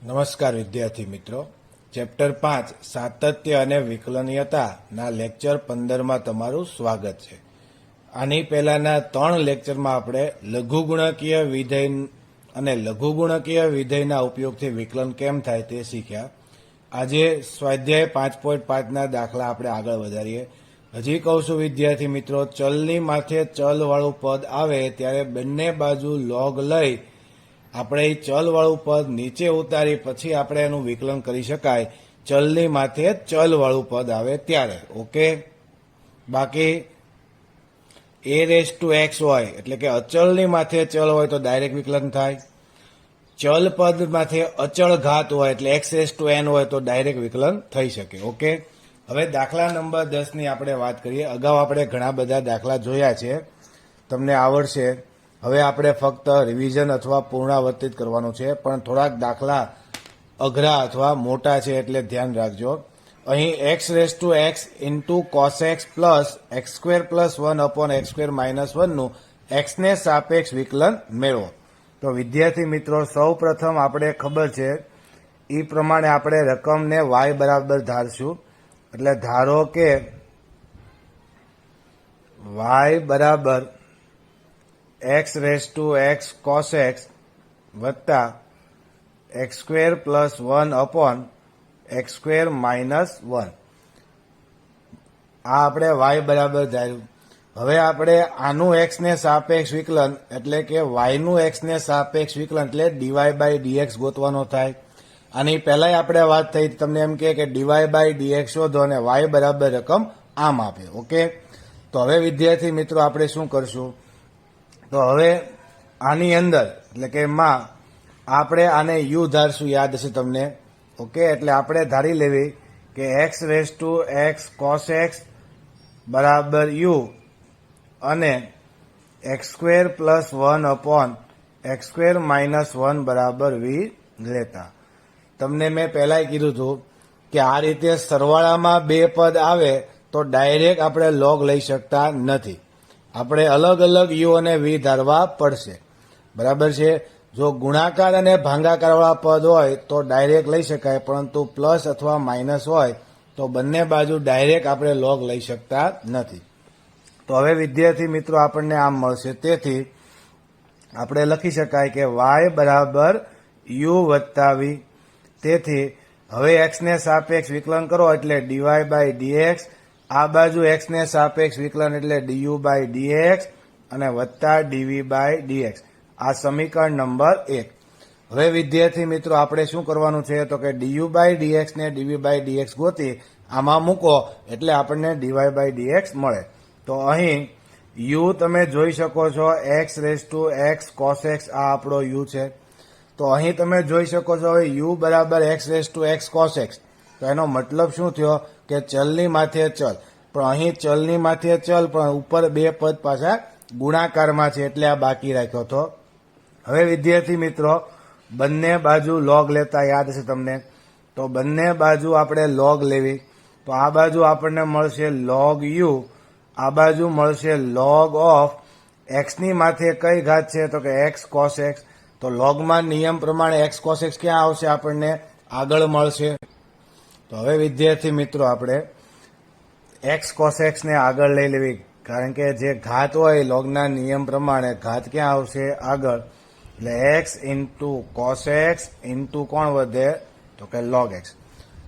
નમસ્કાર વિદ્યાર્થી મિત્રો, ચેપ્ટર 5 સાતત્ય અને વિકલનીયતાના લેક્ચર 15માં તમારું સ્વાગત છે। આની પહેલાના 3 લેક્ચરમાં આપણે લઘુગુણકીય વિધેય અને લઘુગુણકીય વિધેયના ઉપયોગથી વિકલન કેમ થાય તે શીખ્યા। આજે સ્વાધ્યાય 5.5ના દાખલા આપણે આગળ વધારીએ। હજી કહું છું વિદ્યાર્થી મિત્રો, ચલની માથે ચલવાળું પદ આવે ત્યારે બંને બાજુ લોગ લઈ આપણે ચલવાળું પદ નીચે ઉતારી પછી આપણે એનું વિકલન કરી શકાય, ચલની માથે ચલવાળું પદ આવે ત્યારે। ઓકે, બાકી a⁴x હોય એટલે કે અચળની માથે ચલ હોય તો ડાયરેક્ટ વિકલન થાય, ચલ પદ માથે અચળ ઘાત હોય એટલે x⁴n હોય તો ડાયરેક્ટ વિકલન થઈ શકે। ઓકે, હવે દાખલા નંબર 10ની આપણે વાત કરીએ। અગાઉ આપણે ઘણા બધા દાખલા જોયા છે, તમને આવડશે। હવે આપણે ફક્ત રિવિઝન અથવા પુનરાવર્તિત કરવાનું છે, પણ થોડાક દાખલા અઘરા અથવા મોટા છે એટલે ધ્યાન રાખજો। અહીં x⁴x into cosx plus x² plus 1/x² minus 1નું xને સાપેક્ષ વિકલન મેળવો। તો વિદ્યાર્થી મિત્રો, સૌ પ્રથમ આપણે ખબર છે એ પ્રમાણે આપણે રકમને y બરાબર ધારશું। એટલે ધારો કે y બરાબર x⁴x cosx વત્તા x² પ્લસ 1/x² માઇનસ 1, આ આપણે y બરાબર ધાર્યું। હવે આપણે આનું x ને સાપેક્ષ વિકલન એટલે કે y નું x ને સાપેક્ષ વિકલન એટલે dy/dx ગોતવાનો થાય। આની પહેલાંય આપણે વાત થઈ, તમને એમ કે dy/dx શોધો અને y બરાબર રકમ આમ આપે। ઓકે, તો હવે વિદ્યાર્થી મિત્રો આપણે શું કરશું, તો હવે આની અંદર એટલે કે માં આપણે આને u ધારશું, યાદ હશે તમને। ઓકે, એટલે આપણે ધારી લેવી કે x⁴x cosx બરાબર u અને x² પ્લસ 1/x² માઇનસ 1 બરાબર v લેતા। તમને મેં પહેલાંય કીધું હતું કે આ રીતે સરવાળામાં બે પદ આવે તો ડાયરેક્ટ આપણે લોગ લઈ શકતા નથી, આપણે અલગ અલગ u અને v ધારવા પડશે, બરાબર છે। જો ગુણાકાર અને ભાગાકારવાળા પદ હોય તો ડાયરેક્ટ લઈ શકાય, પરંતુ પ્લસ અથવા માઇનસ હોય તો બંને બાજુ ડાયરેક્ટ આપણે લોગ લઈ શકતા નથી। તો હવે વિદ્યાર્થી મિત્રો આપણને આમ મળશે, તેથી આપણે લખી શકાય કે y બરાબર u વત્તા v। તેથી હવે x ને સાપેક્ષ વિકલન કરો એટલે dy/dx, આ બાજુ x ને સાપેક્ષ વિકલન એટલે du/dx અને વત્તા dv/dx, આ સમીકરણ નંબર 1। હવે વિદ્યાર્થી મિત્રો આપણે શું કરવાનું છે, તો કે du/dx ને dv/dx ગોતી આમાં મૂકો એટલે આપણને dy/dx મળે। તો અહીં u તમે જોઈ શકો છો, x⁴x cosx આ આપણો u છે। તો અહીં તમે જોઈ શકો છો હવે u બરાબર x⁴x cosx, તો એનો મતલબ શું થયો કે ચલની માથે ચલ, પણ અહીં ચલની માથે ચલ પણ ઉપર બે પદ પાછા ગુણાકારમાં છે એટલે આ બાકી રાખ્યો હતો। હવે વિદ્યાર્થી મિત્રો બંને બાજુ લોગ લેતા યાદ છે તમને, તો બંને બાજુ આપણે લોગ લેવી, તો આ બાજુ આપણને મળશે log u, આ બાજુ મળશે log ઓફ xની માથે કઈ ઘાત છે, તો કે x cosx। તો લોગમાં નિયમ પ્રમાણે x cosx ક્યાં આવશે, આપણને આગળ મળશે। તો હવે વિદ્યાર્થી મિત્રો આપણે x cosx ને આગળ લઈ લેવી, કારણ કે જે ઘાત હોય લોગના નિયમ પ્રમાણે ઘાત ક્યાં આવશે, આગળ। એટલે x ઇન્ટુ cosx ઇન્ટુ કોણ વધે, તો કે log x।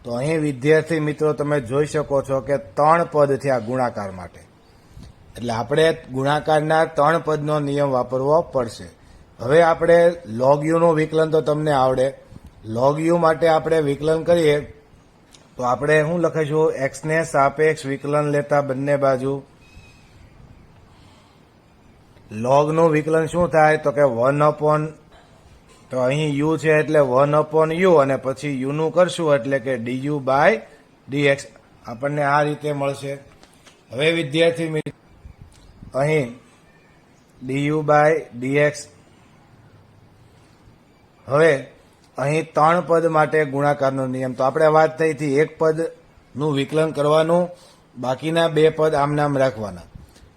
તો અહીં વિદ્યાર્થી મિત્રો તમે જોઈ શકો છો કે 3 પદ થયા ગુણાકાર માટે, એટલે આપણે ગુણાકારના 3 પદનો નિયમ વાપરવો પડશે। હવે આપણે log u નું વિકલન તો તમને આવડે, log u માટે આપણે વિકલન કરીએ તો આપણે શું લખીશું, x ને સાપેક્ષ વિકલન લેતા બંને બાજુ log નું વિકલન શું થાય, તો કે 1/, તો અહીં u છે એટલે 1/u અને પછી u નું કરશું એટલે કે du/dx, આપણને આ રીતે મળશે। હવે વિદ્યાર્થી મિત્રો અહીં du/dx, હવે અહીં 3 પદ માટે ગુણાકારનો નિયમ, તો આપણે વાત થઈ હતી એક પદનું વિકલન કરવાનું, બાકીના બે પદ આમ નામ રાખવાના,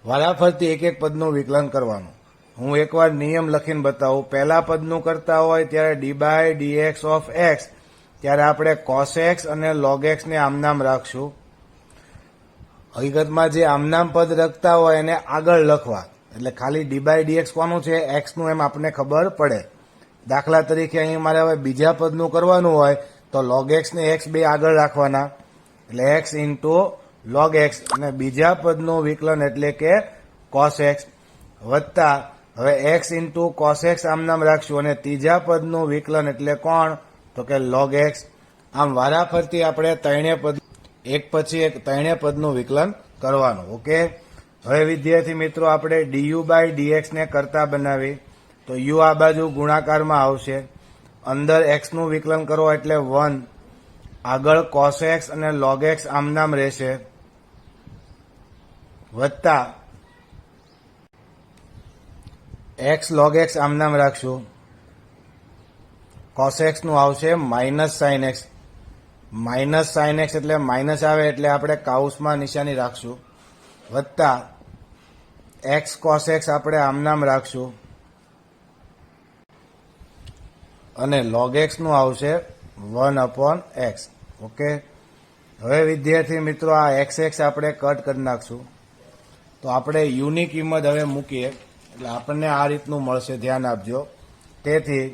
વારાફરતી એક એક પદનું વિકલન કરવાનું। હું એકવાર નિયમ લખીને બતાવું. પહેલા પદનું કરતા હોય ત્યારે d by dx of x, ત્યારે આપણે કોસ એક્સ અને લોગ એક્સ ને આમનામ રાખશું. હકીકતમાં જે આમનામ પદ રખતા હોય એને આગળ લખવા, એટલે ખાલી ડી બાય ડીએક્સ કોનું છે, એક્સ નું, એમ આપણને ખબર પડે. દાખલા તરીકે અહીં મારે હવે બીજા પદનું કરવાનું હોય તો લોગ એક્સ ને એક્સ બે આગળ રાખવાના, એટલે એક્સ ઇન્ટુ લોગ એક્સ, અને બીજા પદનું વિકલન એટલે કે કોસ એક્સ, વત્તા હવે એક્સ ઇન્ટુ કોસ એક્સ આમ નામ રાખશું, અને ત્રીજા પદનું વિકલન એટલે કોણ, તો કે લોગ એક્સ. આમ વારાફરતી આપણે ત્રણેય પદ એક પછી એક ત્રણેય પદનું વિકલન કરવાનું. ઓકે, હવે વિદ્યાર્થી મિત્રો આપણે ડીયુ બાય ડીએક્સ ને કરતા બનાવી, તો યુ આ બાજુ ગુણાકારમાં આવશે, અંદર એક્સ નું વિકલન કરો એટલે 1, આગળ કોસ એક્સ અને લોગ એક્સ આમ નામ રહેશે, વત્તા એક્સ લોગ એક્સ આમ નામ રાખશું, કોસ એક્સ નું આવશે minus sine x, minus sine x એટલે માઇનસ આવે એટલે આપણે કાઉસમાં નિશાની રાખશું, વત્તા એક્સ કોસ એક્સ આપણે આમ નામ રાખશું, અને લોગ એક્સ નું આવશે 1/x. ઓકે, હવે વિદ્યાર્થી મિત્રો આ એક્સ એક્સ આપણે કટ કરી નાખશું, તો આપણે યુની કિંમત હવે મૂકીએ એટલે આપણને આ રીતનું મળશે, ધ્યાન આપજો. તેથી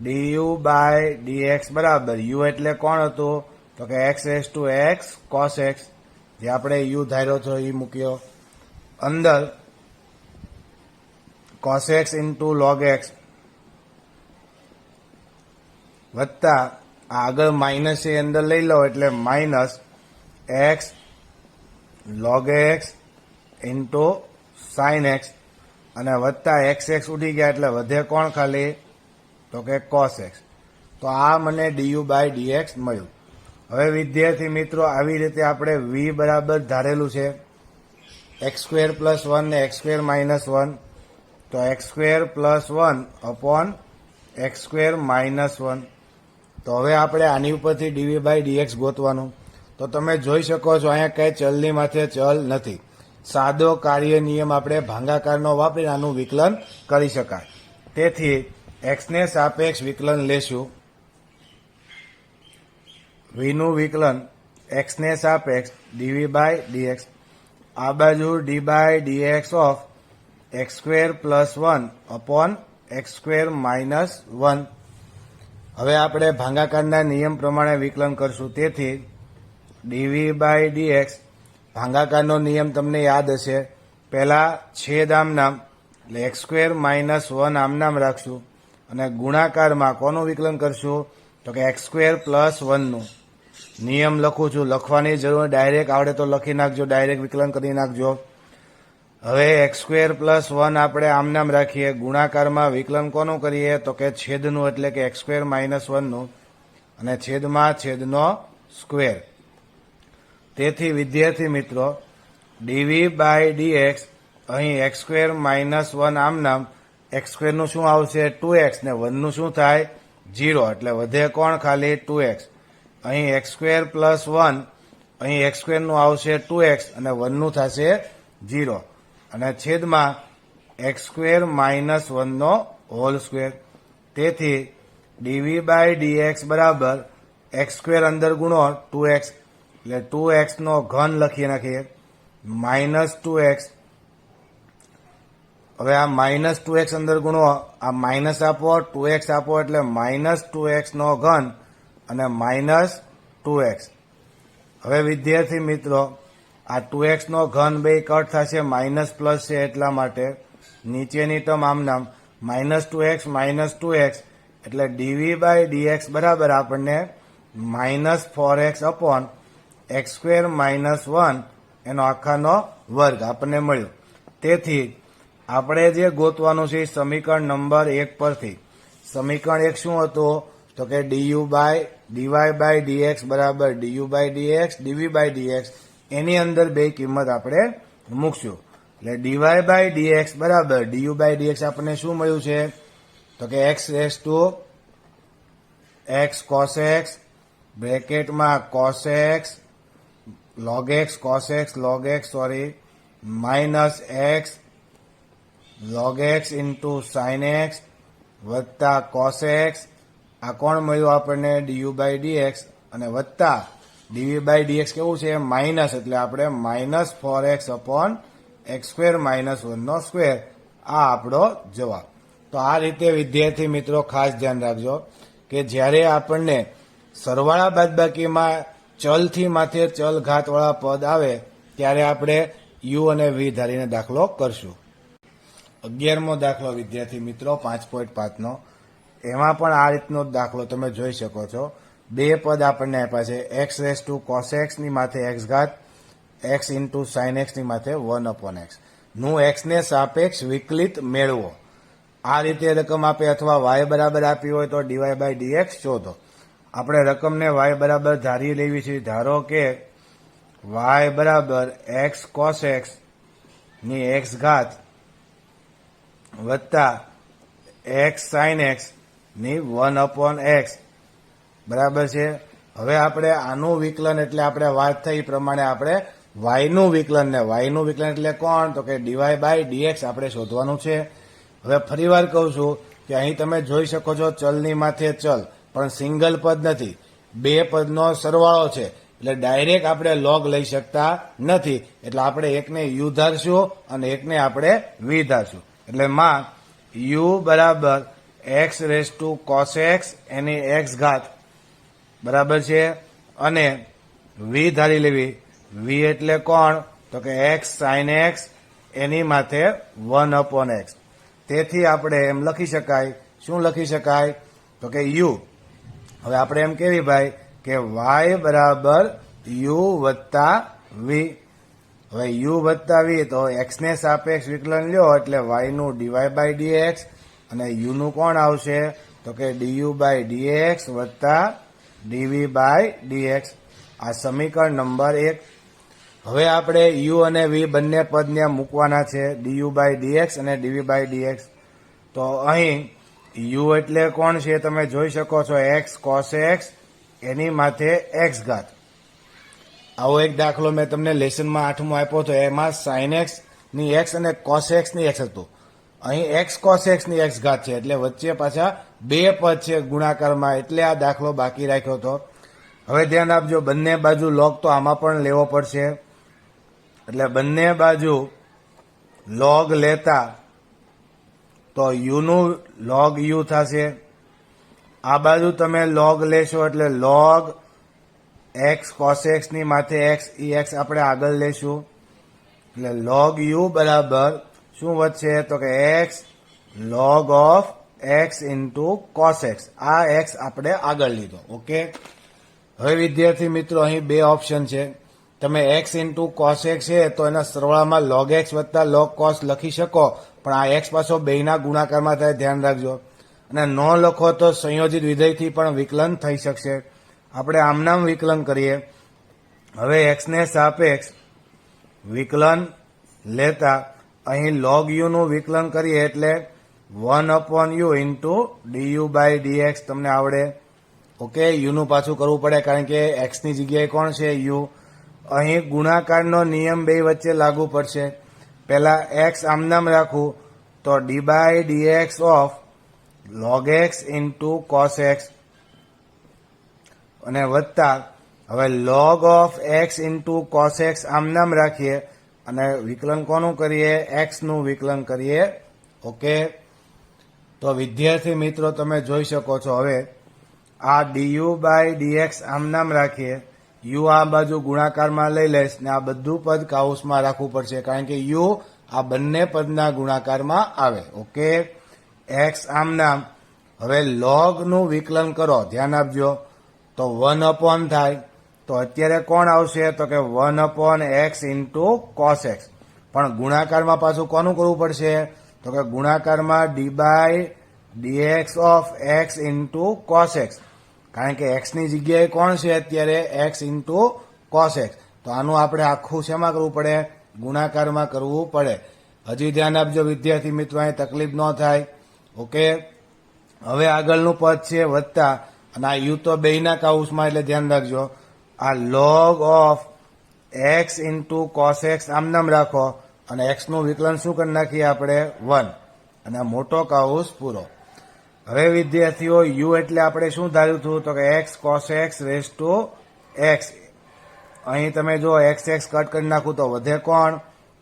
ડીયુ બાય ડીએક્સ બરાબર યુ એટલે કોણ હતું, તો કે x x to x cos x, જે આપણે યુ ધાર્યો હતો એ મૂક્યો, અંદર cos x into log x, વત્તા આગળ માઇનસ એ અંદર લઈ લો એટલે minus x log x into sine x, અને વત્તા એક્સ એક્સ ઉડી ગયા એટલે વધે કોણ ખાલી, તો કે કોસ એક્સ. તો આ મને ડીયુ બાય ડીએક્સ મળ્યું. હવે વિદ્યાર્થી મિત્રો આવી રીતે આપણે વી બરાબર ધારેલું છે એક્સ સ્ક્વેર પ્લસ 1 ને એક્સ સ્ક્વેર માઇનસ 1, તો x square plus 1 upon x square minus 1. તો હવે આપણે આની ઉપરથી ડીવી બાય ડીએક્સ ગોતવાનું. તો તમે જોઈ શકો છો અહીંયા કઈ ચલની માથે ચલ નથી, સાદો કાર્ય નિયમ આપણે ભાંગાકારનો વાપરીને આનું વિકલન કરી શકાય. તેથી એક્સને સાપેક્ષ વિકલન લેશું, વીનું વિકલન એક્સને સાપેક્ષ ડીવી બાય ડીએક્સ, આ બાજુ d by dx of x square plus 1 upon x square minus 1. હવે આપણે ભાંગાકારના નિયમ પ્રમાણે વિકલન કરશું. તેથી ડીવી બાય ડીએક્સ, ભાંગાકારનો નિયમ તમને યાદ હશે, પહેલા છેદ આમ નામ એટલે એક્સ સ્ક્વેર માઇનસ 1 આમ નામ રાખશું, અને ગુણાકારમાં કોનું વિકલન કરશું, તો કે એક્સ સ્ક્વેર પ્લસ 1 નું. નિયમ લખું છું, લખવાની જરૂર, ડાયરેક્ટ આવડે તો લખી નાખજો, ડાયરેક્ટ વિકલન કરી નાખજો. હવે એક્સ સ્ક્વેર પ્લસ 1 આપણે આમ નામ રાખીએ, ગુણાકારમાં વિકલન કોનું કરીએ, તો કે છેદનું એટલે કે એક્સ સ્ક્વેર માઇનસ 1 નું, અને છેદમાં છેદનો સ્ક્વેર. તેથી વિદ્યાર્થી મિત્રો ડીવી બાય ડીએક્સ અહીં એક્સ સ્ક્વેર માઇનસ 1 આમ નામ, એક્સ સ્ક્વેરનું શું આવશે 2x, ને 1 નું શું થાય 0, એટલે વધે કોણ ખાલી 2x. અહીં એક્સ સ્ક્વેર પ્લસ 1, અહીં એક્સ સ્ક્વેરનું આવશે 2x અને 1 નું થશે 0, અને છેદમાં એક્સ સ્ક્વેર માઇનસ 1 નો હોલ સ્ક્વેર. તેથી ડીવી બાય ડીએક્સ બરાબર એક્સ સ્ક્વેર અંદર ગુણો 2x, એટલે 2x નો ઘન લખી નાખીએ, માઇનસ 2x. હવે આ માઇનસ 2x અંદર ગુણો, આ માઇનસ આપો 2x આપો એટલે માઇનસ 2x નો ઘન અને માઇનસ 2x. હવે વિદ્યાર્થી મિત્રો આ 2x નો ઘન બે કટ થશે, માઇનસ પ્લસ છે એટલા માટે નીચેની ટર્મ આમ નામ માઇનસ 2x એટલે ડીવી બાય ડીએક્સ બરાબર આપણને minus 4x upon x square minus 1 એનો આખાનો વર્ગ આપણને મળ્યો. તેથી આપણે જે ગોતવાનું છે સમીકરણ નંબર 1 પરથી, સમીકરણ 1 શું હતું, તો કે d u by d y by dx બરાબર d u by d x d v by d x, એની અંદર બે કિંમત આપણે મૂકશું. એટલે ડીવાય બાય ડીએક્સ બરાબર ડીયુ બાય ડીએક્સ આપણને શું મળ્યું છે, તો કે x raise to x cos x બ્રેકેટમાં cos x log x cos x log x sorry minus x log x into sin x વત્તા cos x, આ કોણ મળ્યું આપણને du બાય dx, અને વત્તા dv બાય dx કેવું છે માઇનસ, એટલે આપણે minus 4x upon x square minus 1 નો સ્ક્વેર, આ આપણો જવાબ. તો આ રીતે વિદ્યાર્થી મિત્રો ખાસ ધ્યાન રાખજો કે જ્યારે આપણને સરવાળા બાદબાકીમાં ચલથી માથે ચલ ઘાતવાળા પદ આવે ત્યારે આપણે u અને v ધારીને દાખલો કરશું. 11મો દાખલો વિદ્યાર્થી મિત્રો 5.5 નો, એમાં પણ આ રીતનો દાખલો તમે જોઈ શકો છો. બે પદ આપણને આપ્યા છે, x raise to cos x ની માથે x ઘાત, x ઇન્ટુ sin x ની માથે 1 અપોન x નું x ને સાપેક્ષ વિકલિત મેળવો. આ રીતે રકમ આપે અથવા y બરાબર આપી હોય તો dy બાય dx શોધો. આપણે રકમને y બરાબર ધારી લેવી છે. ધારો કે y બરાબર x cos x ની x ઘાત વત્તા x sin x ની 1 અપોન x બરાબર છે. હવે આપણે આનું વિકલન એટલે આપણે વાત થઈ પ્રમાણે આપણે y નું વિકલન ને y નું વિકલન એટલે કોણ, તો કે dy બાય dx આપણે શોધવાનું છે. હવે ફરીવાર કહું છું કે અહીં તમે જોઈ શકો છો ચલની માથે ચલ, પણ સિંગલ પદ નથી, બે પદનો સરવાળો છે, એટલે ડાયરેક્ટ આપણે લોગ લઈ શકતા નથી. એટલે આપણે એકને u ધારશું અને એકને આપણે v ધારશું. એટલે માં u બરાબર x raise to cos x any x ઘાત બરાબર છે, અને v ધારી લેવી. v એટલે કોણ, તો કે x sin x એની માથે 1 અપોન x. તેથી આપણે એમ લખી શકાય, શું લખી શકાય, તો કે u. હવે આપણે એમ કેવી ભાઈ કે y બરાબર u વત્તા v. હવે u વત્તા v તો x ને સાપેક્ષ વિકલન લ્યો એટલે y નું dy બાય dx, અને u નું કોણ આવશે, તો કે du બાય dx વત્તા dv બાય dx. આ સમીકરણ નંબર 1. હવે આપણે u અને v બંને પદને મૂકવાના છે, du બાય dx અને dv બાય dx. તો અહીં u એટલે કોણ છે તમે જોઈ શકો છો, x cos x એની માથે x ઘાત. આવો એક દાખલો મેં તમને લેસનમાં 8મો આપ્યો હતો, એમાં sin x ની x અને cos x ની x હતું. અહીં x cos x ની x ઘાત છે, એટલે વચ્ચે પાછા બે પદ છે ગુણાકારમાં, એટલે આ દાખલો બાકી રાખ્યો હતો. હવે ધ્યાન આપજો, બંને બાજુ log તો આમાં પણ લેવો પડશે, એટલે બંને બાજુ log લેતા તો u નું log u થશે. આ બાજુ તમે log લેશો એટલે log x cos x ની માથે x e x આપણે આગળ લેશું, એટલે log u બરાબર શું વધશે, તો કે x log of x into cos x. આ x આપણે આગળ લીધો. ઓકે, હવે વિદ્યાર્થી મિત્રો અહીં બે ઓપ્શન છે. તમે x ઇન્ટુ cos x છે તો એના સરવાળામાં log x વત્તા log cos લખી શકો, પણ આ x પાછો બેયના ગુણાકારમાં થાય, ધ્યાન રાખજો. અને ન લખો તો સંયોજિત વિધેયથી પણ વિકલન થઈ શકશે. આપણે આમનામ વિકલન કરીએ. હવે x ને સાપેક્ષ વિકલન લેતા અહીં log u નું વિકલન કરીએ એટલે 1 upon u into du by dx તમને આવડે. ઓકે, u નું પાછું કરવું પડે કારણ કે x ની જગ્યાએ કોણ છે u. અહીં ગુણાકારનો નિયમ બે વચ્ચે લાગુ પડશે. પહેલા x આમનામ રાખું તો d by dx of log x into cos x, અને વત્તા હવે log of x into cos x આમનામ રાખીએ અને વિકલન કોનું કરીએ, x નું વિકલન કરીએ. ઓકે, તો વિદ્યાર્થી મિત્રો તમે જોઈ શકો છો. હવે આ du બાય dx આમનામ રાખીએ, u આ બાજુ ગુણાકારમાં લઈ લઈશ ને આ બધું પદ કાઉસમાં રાખવું પડશે કારણ કે u આ બંને પદના ગુણાકારમાં આવે. Okay, x આમનામ. હવે log નું વિકલન કરો, ધ્યાન આપજો, તો 1 અપોન થાય, તો અત્યારે કોણ આવશે, તો કે 1 upon x into cos x. પણ ગુણાકારમાં પાછું કોનું કરવું પડશે, તો કે ગુણાકારમાં d by dx of x into cos x, કારણ કે x ની જગ્યાએ કોણ છે અત્યારે, x ઇન્ટુ cos x. તો આનું આપણે આખું શેમાં કરવું પડે, ગુણાકારમાં કરવું પડે. હજી ધ્યાન આપજો વિદ્યાર્થી મિત્રો, અહીં તકલીફ ન થાય. ઓકે, હવે આગળનું પદ છે વત્તા, અને આ u તો બેયના કાઉસમાં, એટલે ધ્યાન રાખજો. આ log of x into cos x આમનામ રાખો અને એક્સનું વિકલન શું કરી નાખીએ આપણે 1 અને મોટો કૌંસ પૂરો. હવે વિદ્યાર્થીઓ યુ એટલે આપણે શું ધાર્યું હતું તો કે x cos x raise to x. અહીં તમે જો એક્સ એક્સ કટ કરી નાખું તો વધે કોણ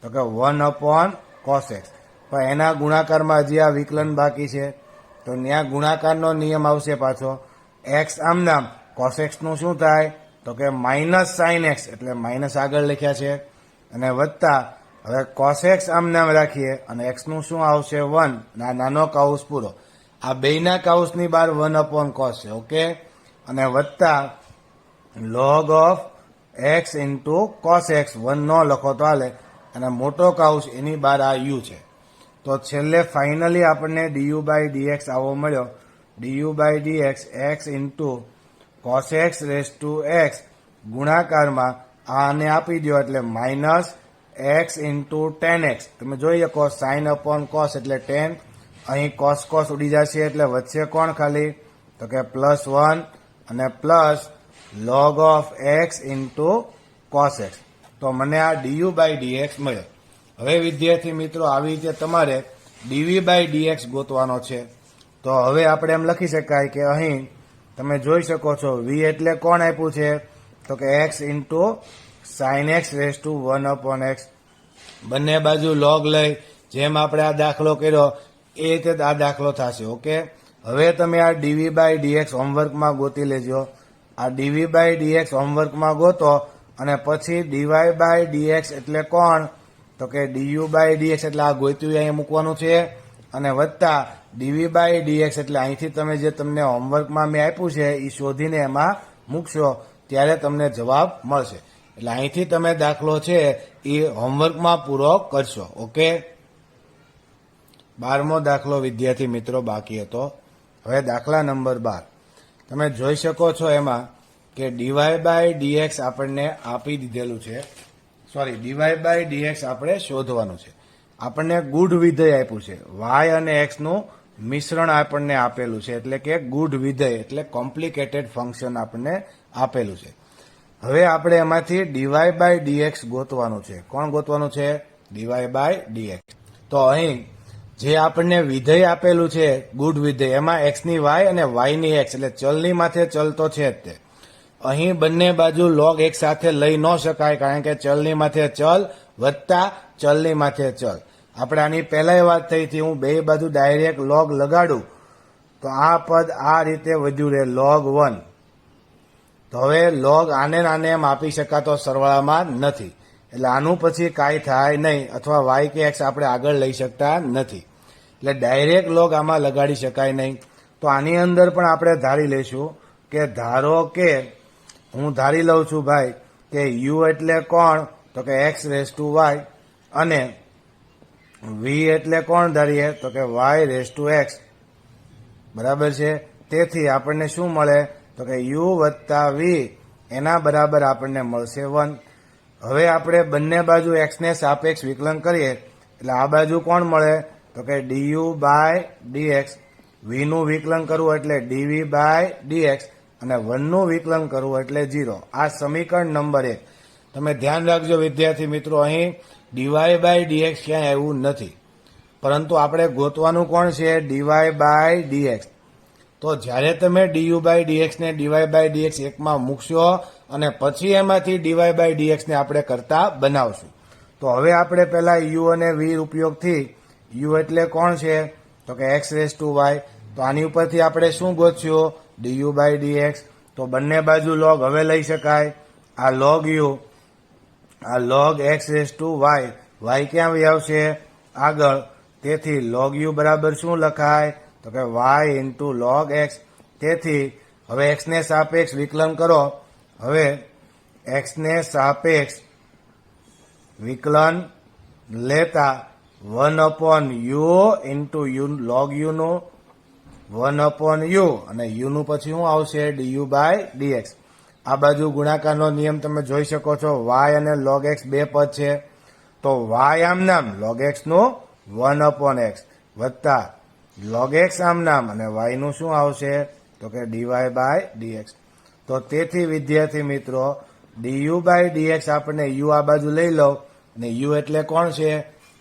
તો કે 1 કોસ એક્સ. પણ એના ગુણાકારમાં હજી આ વિકલન બાકી છે તો ત્યાં ગુણાકારનો નિયમ આવશે પાછો. એક્સ આમ નામ કોસ એક્સનું શું થાય તો કે માઇનસ સાઇન એક્સ એટલે માઇનસ આગળ લખ્યા છે અને વત્તા હવે કોસ એક્સ આમ નામ રાખીએ અને એક્સનું શું આવશે 1 નાનો કૌંસ પૂરો. આ બેયના કૌંસની બહાર 1 કોસ છે ઓકે અને વત્તા log of x into cos x 1 ન લખો તો હાલે અને મોટો કૌંસ એની બહાર આ યુ છે. તો છેલ્લે ફાઇનલી આપણને ડીયુ બાય ડીએક્સ આવો મળ્યો. Du by dx x into cos x raise to x ગુણાકારમાં આને આપી દો એટલે minus x into tan x. તમે જોઈ શકો સાઇન અપોન કોસ એટલે 10. અહીં કોસ કોસ ઉડી જશે એટલે વચ્ચે કોણ ખાલી તો કે +1 અને plus log of x into cos x. તો મને આ ડીયુ બાય ડીએક્સ મળ્યો. હવે વિદ્યાર્થી મિત્રો આવી રીતે તમારે ડીવી બાય ડીએક્સ ગોતવાનો છે. તો હવે આપણે એમ લખી શકાય કે અહીં તમે જોઈ શકો છો વી એટલે કોણ આપ્યું છે તો કે x into sine x raise two 1 x. બંને બાજુ લોગ લઈ જેમ આપણે આ દાખલો કર્યો એ રીતે આ દાખલો થશે ઓકે. હવે તમે આ ડીવી બાય ડીએક્સ હોમવર્કમાં ગોતી લેજો. આ ડીવી બાય ડીએક્સ હોમવર્કમાં ગોતો અને પછી ડીવાય બાય ડીએક્સ એટલે કોણ તો કે ડીયુ બાય ડીએક્સ એટલે આ ગોત્યું અહીંયા મૂકવાનું છે અને વત્તા ડીવી બાય ડીએક્સ એટલે અહીંથી તમે જે તમને હોમવર્કમાં મેં આપ્યું છે એ શોધીને એમાં મૂકશો ત્યારે તમને જવાબ મળશે. એટલે અહીંથી તમે દાખલો છે એ હોમવર્કમાં પૂરો કરશો ઓકે. 12મો દાખલો વિદ્યાર્થી મિત્રો બાકી હતો. હવે દાખલા નંબર 12 તમે જોઈ શકો છો એમાં કે ડીવાય બાય ડીએક્સ આપણને આપી દીધેલું છે. સોરી ડીવાય બાય ડીએક્સ આપણે શોધવાનું છે. આપણને ગુઢ વિધેય આપ્યું છે. વાય અને એક્સનું મિશ્રણ આપણને આપેલું છે એટલે કે ગુઢ વિધેય એટલે કોમ્પ્લિકેટેડ ફંક્શન આપણને આપેલું છે. હવે આપણે એમાંથી ડીવાય બાય ડીએક્સ ગોતવાનું છે. કોણ ગોતવાનું છે ડીવાય બાય ડીએક્સ. તો અહીં જે આપણને વિધેય આપેલું છે ગુઢ વિધેય એમાં એક્સની વાય અને વાયની એક્સ એટલે ચલની માથે ચલ તો છે જ તે. અહીં બંને બાજુ લોગ એક સાથે લઈ ન શકાય કારણ કે ચલની માથે ચલ વત્તા ચલની માથે ચલ. આપણે આની પહેલાય વાત થઈ હતી હું બે બાજુ ડાયરેક્ટ લોગ લગાડું તો આ પદ આ રીતે વધ્યું રહે log 1. તો હવે લોગ આને એમ આપી શકાતો સરવાળામાં નથી એટલે આનું પછી કાંઈ થાય નહીં અથવા વાય કે એક્સ આપણે આગળ લઈ શકતા નથી એટલે ડાયરેક્ટ લોગ આમાં લગાડી શકાય નહીં. તો આની અંદર પણ આપણે ધારી લઈશું કે ધારો કે હું ધારી લઉં છું ભાઈ કે યુ એટલે કોણ તો કે એક્સ રેસ ટુ વાય અને વી એટલે કોણ ધારીએ તો કે વાય રેસ ટુ એક્સ બરાબર છે. તેથી આપણને શું મળે તો કે યુ વત્તા વી એના બરાબર આપણને મળશે 1. હવે આપણે બંને બાજુ એક્સને સાપેક્ષ વિકલન કરીએ એટલે આ બાજુ કોણ મળે તો કે ડીયુ બાય ડીએક્સ. વીનું વિકલન કરવું એટલે ડીવી બાય ડીએક્સ અને 1નું વિકલન કરવું એટલે 0. આ સમીકરણ નંબર 1. તમે ધ્યાન રાખજો વિદ્યાર્થી મિત્રો અહીં ડીવાય બાય ડીએક્સ ક્યાંય આવ્યું નથી પરંતુ આપણે ગોતવાનું કોણ છે ડીવાય બાય ડીએક્સ. તો જ્યારે તમે ડીયુ બાય ડીએક્સને ડીવાય બાય ડીએક્સ એકમાં મૂકશો અને પછી એમાંથી ડીવાય બાય ડીએક્સને આપણે કરતા બનાવશું. તો હવે આપણે પહેલા યુ અને વી ઉપયોગથી યુ એટલે કોણ છે તો કે એક્સ રેસ ટુ વાય. તો આની ઉપરથી આપણે શું ગોતશું ડીયુ બાય ડીએક્સ. તો બંને બાજુ લોગ હવે લઈ શકાય. આ લોગ યુ આ log x raise to y y ક્યાં આવશે આગળ. તેથી લોગ યુ બરાબર શું લખાય તો કે વાય ઇન્ટુ લોગ એક્સ. તેથી હવે એક્સને સાપેક્ષ વિકલન કરો. હવે એક્સને સાપેક્ષ વિકલન લેતા 1/u into you log યુનું 1/u અને યુનું પછી શું આવશે ડીયુ બાય ડીએક્સ. આ બાજુ ગુણાકારનો નિયમ તમે જોઈ શકો છો વાય અને લોગ એક્સ બે પદ છે તો વાય આમ નામ લોગ એક્સ નું 1/x વત્તા લોગ એક્સ આમ નામ અને વાય નું શું આવશે તો કે ડીવાય બાય ડીએક્સ. તો તેથી વિદ્યાર્થી મિત્રો ડીયુ બાય ડીએક્સ આપણે યુ આ બાજુ લઈ લો અને યુ એટલે કોણ છે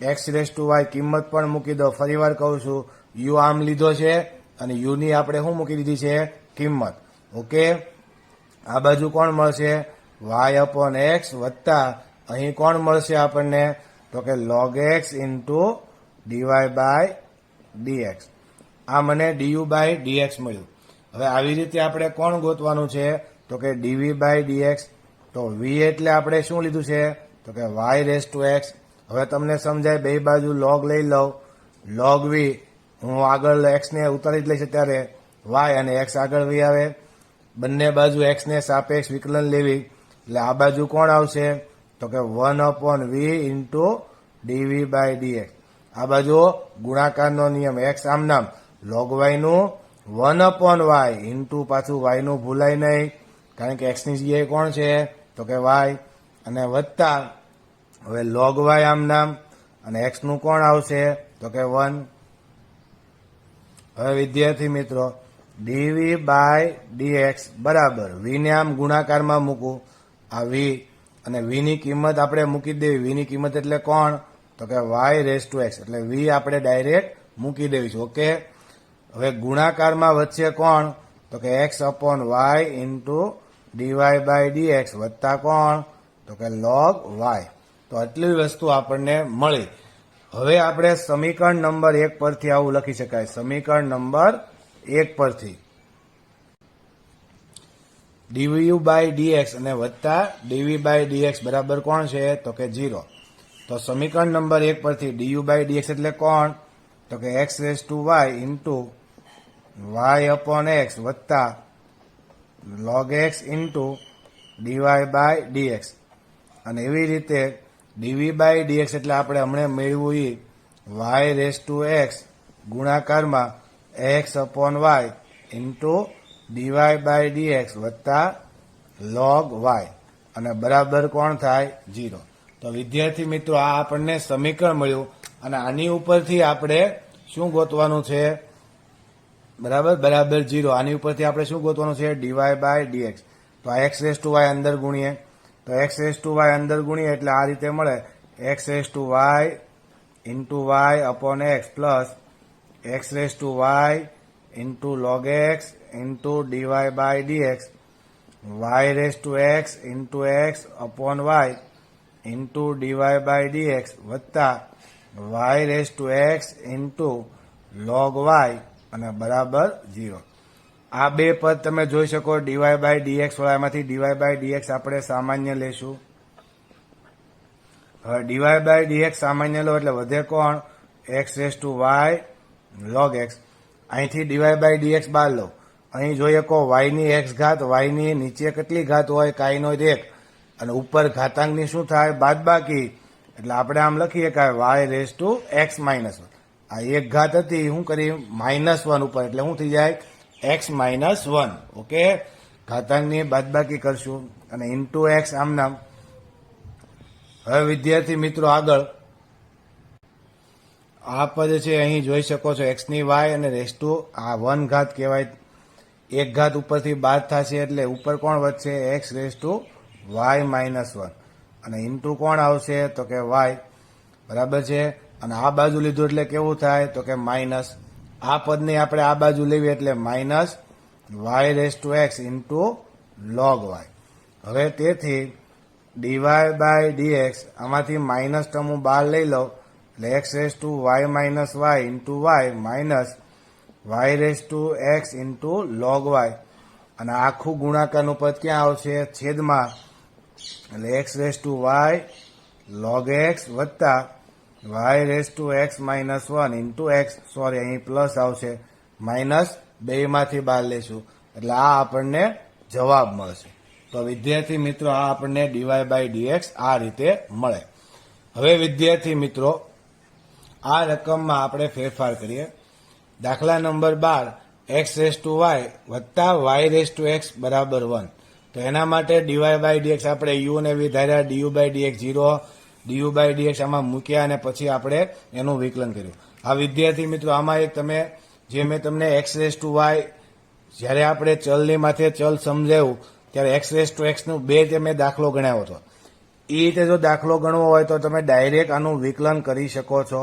એક્સ રેસ ટુ વાય કિંમત પણ મૂકી દો. ફરી વાર કહું છું, યુ આમ લીધો છે અને યુની આપણે શું મૂકી દીધી છે? કિંમત. ઓકે, આ બાજુ કોણ મળશે? વાય અપોન એક્સ વત્તા અહીં કોણ મળશે આપણને? તો કે log x into DY by dx. આ મને ડીયુ બાય ડીએક્સ મળ્યું. હવે આવી રીતે આપણે કોણ ગોતવાનું છે? તો કે ડીવી બાય ડીએક્સ. તો વી એટલે આપણે શું લીધું છે? તો કે વાય રેસ ટુ એક્સ. હવે તમને સમજાય, બે બાજુ log લઈ લઉં. log વી, હું આગળ એક્સ ને ઉતારી જ લઈશ ત્યારે વાય અને એક્સ આગળ વી આવે. બંને બાજુ એક્સ ને સાપેક્ષ વિકલન લેવી એટલે આ બાજુ કોણ આવશે? તો કે 1 upon v into dv by dx. આ બાજુ ગુણાકારનો નિયમ, એક્સ આમ નામ, log વાય નું 1 અપોન વાય ઇન્ટુ પાછું વાય નું ભૂલાય નહીં, કારણ કે એક્સની જગ્યાએ કોણ છે? તો કે વાય, અને વત્તા હવે log વાય આમ નામ અને એક્સ નું કોણ આવશે? તો કે 1. હવે વિદ્યાર્થી મિત્રો, ડીવી બાય ડીએક્સ બરાબર વી ને આમ ગુણાકારમાં મૂકું, આ વી, અને વી ની કિંમત આપણે મૂકી દેવી. વી ની કિંમત એટલે કોણ? તો કે વાય રેસ ટુ એક્સ, એટલે વી આપણે ડાયરેક્ટ મૂકી દેવી છે. ઓકે, હવે ગુણાકારમાં વચ્ચે કોણ? તો કે x upon y into DY by dx વત્તા કોણ? તો કે log વાય. તો આટલી વસ્તુ આપણને મળી. હવે આપણે સમીકરણ નંબર 1 પરથી આવું લખી શકાય. સમીકરણ નંબર 1 પરથી ડીયુ બાય ડીએક્સ અને વત્તા ડીવી બાય ડીએક્સ બરાબર કોણ છે? તો કે 0. તો સમીકરણ નંબર 1 પરથી ડીયુ બાય ડીએક્સ એટલે કોણ? તો કે x raise to y into y upon x વત્તા log x into DY by dx. અને એવી રીતે ડીવી બાય ડીએક્સ એટલે આપણે હમણાં મેળવું એ વાય રેસ ટુ એક્સ ગુણાકારમાં x upon y into DY by dx વત્તા log વાય, અને બરાબર કોણ થાય? 0. તો વિદ્યાર્થી મિત્રો, આ આપણને સમીકરણ મળ્યું અને આની ઉપરથી આપણે શું ગોતવાનું છે? બરાબર 0. આની ઉપરથી આપણે શું ગોતવાનું છે? Dy by dx. તો આ એક્સ રેસ ટુ વાય અંદર ગુણીએ, તો એક્સ રેસ ટુ વાય અંદર ગુણીએ એટલે આ રીતે મળે, x raise to y into y upon x plus x raise to y into log x into DY by d x, y raise to x into x upon y into DY by dx વત્તા y raise to x into log y અને બરાબર 0. આ બે પદ તમે જોઈ શકો DY by dx વાળા, એમાંથી ડીવાય બાય ડીએક્સ આપણે સામાન્ય લેશું. હવે ડીવાય બાય ડીએક્સ સામાન્ય લો એટલે વધે કોણ? X raise to y log x. અહીંથી ડીવાય બાય ડીએક્સ બહાર લો, અહીં જોઈએ કહો વાયની એક્સ ઘાત, વાયની નીચે કેટલી ઘાત હોય? કાંઈનો 1, અને ઉપર ઘાતાંકની શું થાય? બાદબાકી. એટલે આપણે આમ લખીએ કે y raise to x minus 1. આ એક ઘાત હતી, શું કરી? -1 ઉપર, એટલે શું થઈ જાય? X minus 1. ઓકે, ઘાતાંકની બાદબાકી કરશું અને ઇન્ટુ એક્સ આમ નામ. હવે વિદ્યાર્થી મિત્રો આગળ આ પદ છે અહીં જોઈ શકો છો, એક્સની વાય અને રેસ ટુ આ 1 ઘાત કહેવાય. એક ઘાત ઉપરથી બાદ થશે એટલે ઉપર કોણ વધશે? X raise to y minus 1, અને ઇન્ટુ કોણ આવશે? તો કે વાય. બરાબર છે, અને આ બાજુ લીધું એટલે કેવું થાય? તો કે માઇનસ. આ પદને આપણે આ બાજુ લેવી એટલે minus y raise to x into log y. હવે તેથી ડીવાય બાય ડીએક્સ, આમાંથી માઇનસ ટર્મ હું બહાર લઈ લઉં એટલે x raise to y minus y into y minus y raise to x into log y, અને આખું ગુણાકારનું પદ ક્યાં આવશે? છેદમાં, એટલે x raise to y log x વત્તા y raise to x minus 1 into x, sorry અહીં પ્લસ આવશે, માઇનસ બેમાંથી બહાર લેશું એટલે આ આપણને જવાબ મળશે. તો વિદ્યાર્થી મિત્રો, આ આપણને ડીવાય બાય ડીએક્સ આ રીતે મળે. હવે વિદ્યાર્થી મિત્રો, આ રકમમાં આપણે ફેરફાર કરીએ. દાખલા number 12, x raise to y વત્તા વાય રેસ ટુ એક્સ બરાબર 1. તો એના માટે ડીવાય બાય ડીએક્સ આપણે યુ ને વી ધાર્યા, d u by d x 0, d u by d x આમાં મૂક્યા અને પછી આપણે એનું વિકલન કર્યું. આ વિદ્યાર્થી મિત્રો, આમાં એક તમે જે મેં તમને એક્સ રેસ ટુ વાય, જ્યારે આપણે ચલની માથે ચલ સમજાવ્યું ત્યારે એક્સ રેસ ટુ એક્સનું 2 મેં દાખલો ગણાવ્યો હતો. એ રીતે જો દાખલો ગણવો હોય તો તમે ડાયરેક્ટ આનું વિકલન કરી શકો છો.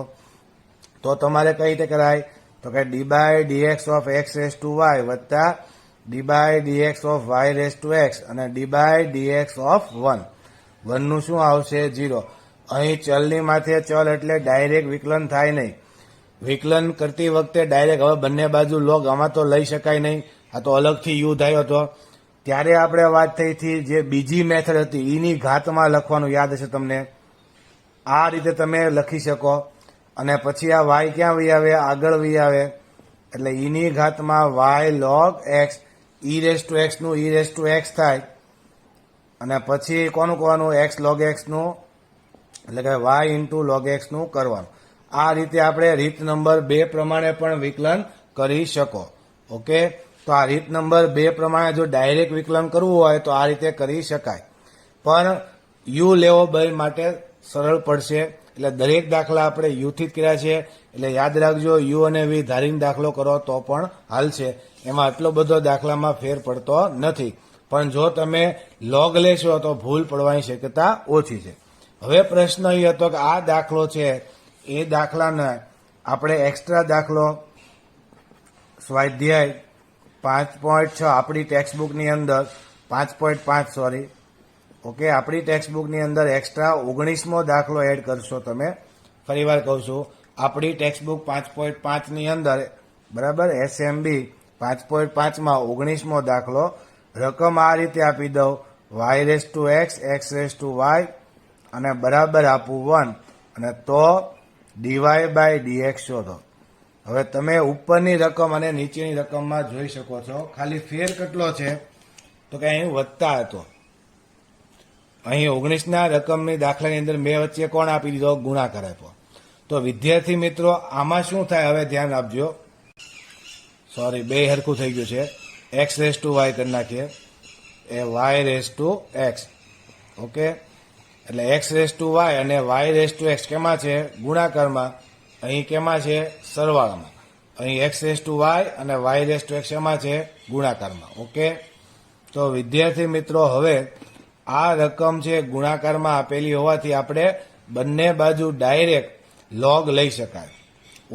તો તમારે કઈ રીતે કરાય? તો કે d by dx of x raise to y વત્તા d by dx of y raise to x અને ડી બાય ડીએક્સ ઓફ 1. 1 નું શું આવશે? 0. અહીં ચલની માથે ચલ એટલે ડાયરેક્ટ વિકલન થાય નહીં. વિકલન કરતી વખતે ડાયરેક્ટ હવે બંને બાજુ લોગ આમાં તો લઈ શકાય નહીં, આ તો અલગથી યુ થયો હતો. ત્યારે આપણે વાત થઈ હતી જે બીજી મેથડ હતી ઈની ઘાતમાં લખવાનું યાદ હશે તમને. આ રીતે તમે લખી શકો અને પછી આ વાય ક્યાં વહી આવે? આગળ વહી આવે. એટલે ઈની ઘાતમાં y log x, e raise to x નું ઈ રેસ ટુ એક્સ થાય અને પછી કોનું કરવાનું? એક્સ લોગ એક્સ નું, એટલે કે વાય ઇન્ટુ લોગ એક્સ નું કરવાનું. આ રીતે આપણે રીત નંબર 2 પ્રમાણે પણ વિકલન કરી શકો. ઓકે, તો આ રીત નંબર 2 પ્રમાણે જો ડાયરેક્ટ વિકલન કરવું હોય તો આ રીતે કરી શકાય, પણ યુ લેવો બે માટે સરળ પડશે. એટલે દરેક દાખલા આપણે યુથી જ કર્યા છે, એટલે યાદ રાખજો યુ અને વી ધારીને દાખલો કરો તો પણ હાલશે. એમાં આટલો બધો દાખલામાં ફેર પડતો નથી, પણ જો તમે લોગ લેશો તો ભૂલ પડવાની શક્યતા ઓછી છે. હવે પ્રશ્ન એ હતો કે આ દાખલો છે એ દાખલાને આપણે એક્સ્ટ્રા દાખલો સ્વાધ્યાય 5.6 આપણી ટેક્સ્ટબુકની અંદર 5.5 સોરી, ઓકે, આપણી ટેક્સ્ટબુકની અંદર એક્સ્ટ્રા 19મો દાખલો એડ કરશો તમે. ફરીવાર કહું છું, આપણી ટેક્સ્ટબુક 5.5 ની અંદર બરાબર એસએમબી 5.5માં 19મો દાખલો. રકમ આ રીતે આપી દઉં, y raise to x, x raise to y અને બરાબર આપું 1 અને તો ડીવાય બાય ડીએક્સ શોધો. હવે તમે ઉપરની રકમ અને નીચેની રકમમાં જોઈ શકો છો, ખાલી ફેર કેટલો છે તો કે અહીં વધતા હતો. અહીં 19ના રકમની દાખલાની અંદર મેં વચ્ચે કોણ આપી દીધો? ગુણાકાર આપ્યો. તો વિદ્યાર્થી મિત્રો આમાં શું થાય? હવે ધ્યાન આપજો, સોરી બે હરખું થઈ ગયું છે. એક્સ રેસ ટુ વાય કરી નાખીએ, એ y raise to x. Okay, એટલે એક્સ રેસ ટુ વાય અને વાય રેસ ટુ એક્સ કેમાં છે? ગુણાકારમાં. અહીં કેમાં છે? સરવાળામાં. અહીં એક્સ રેસ ટુ વાય અને વાય રેસ ટુ એક્સ એમાં છે? ગુણાકારમાં. ઓકે, તો વિદ્યાર્થી મિત્રો હવે આ રકમ છે ગુણાકારમાં આપેલી હોવાથી આપણે બંને બાજુ ડાયરેક્ટ લોગ લઈ શકાય.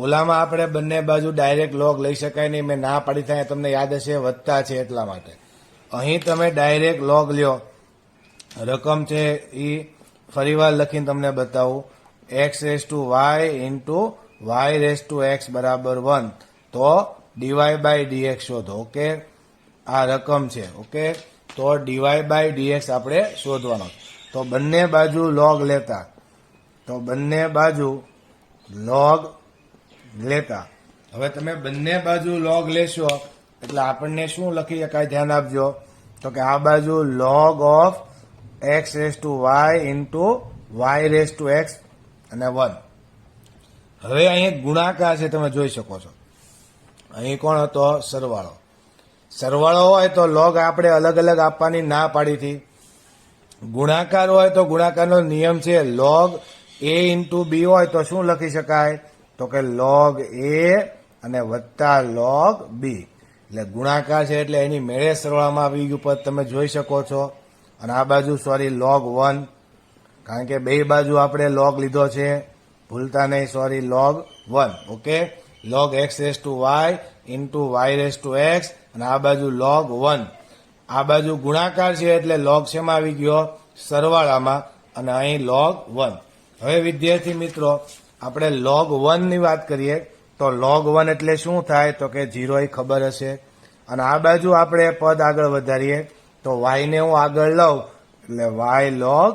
ઓલામાં આપણે બંને બાજુ ડાયરેક્ટ લોગ લઈ શકાય નહીં, મેં ના પાડી થાય, તમને યાદ હશે વધતા છે એટલા માટે. અહીં તમે ડાયરેક્ટ લોગ લ્યો. રકમ છે એ ફરીવાર લખીને તમને બતાવું, x raise to y into y raise to x બરાબર 1. તો ડીવાય બાય ડીએક્સ શોધો. ઓકે, આ રકમ છે. ઓકે, તો ડીવાય બાય ડીએક્સ આપણે શોધવાનો. તો બંને બાજુ લોગ લેતા, તો બંને બાજુ લોગ લેતા. હવે તમે બંને બાજુ લોગ લેશો એટલે આપણને શું લખી શકાય? ધ્યાન આપજો, તો કે આ બાજુ log of x raise to y into y raise to x અને 1. હવે અહીં ગુણાકાર છે, તમે જોઈ શકો છો. અહીં કોણ હતો? સરવાળો. સરવાળો હોય તો લોગ આપણે અલગ અલગ આપવાની ના પાડી હતી. ગુણાકાર હોય તો ગુણાકારનો નિયમ છે લોગ એ ઇન્ટુ બી હોય તો શું લખી શકાય? તો કે લોગ એ અને વત્તા લોગ બી. એટલે ગુણાકાર છે એટલે એની મેળે સરવાળામાં આવી ગયું પદ તમે જોઈ શકો છો. અને આ બાજુ સોરી લોગ 1, કારણ કે બે બાજુ આપણે લોગ લીધો છે, ભૂલતા નહીં, sorry log 1. Okay, log x raise to y into y raise to x અને આ બાજુ લોગ 1. આ બાજુ ગુણાકાર છે એટલે લોગ શેમાં આવી ગયો? સરવાળામાં, અને અહીં લોગ 1. હવે વિદ્યાર્થી મિત્રો આપણે લોગ 1 ની વાત કરીએ તો લોગ 1 એટલે શું થાય? તો કે 0 એ ખબર હશે. અને આ બાજુ આપણે પદ આગળ વધારીએ તો વાય ને હું આગળ લઉં એટલે વાય લોગ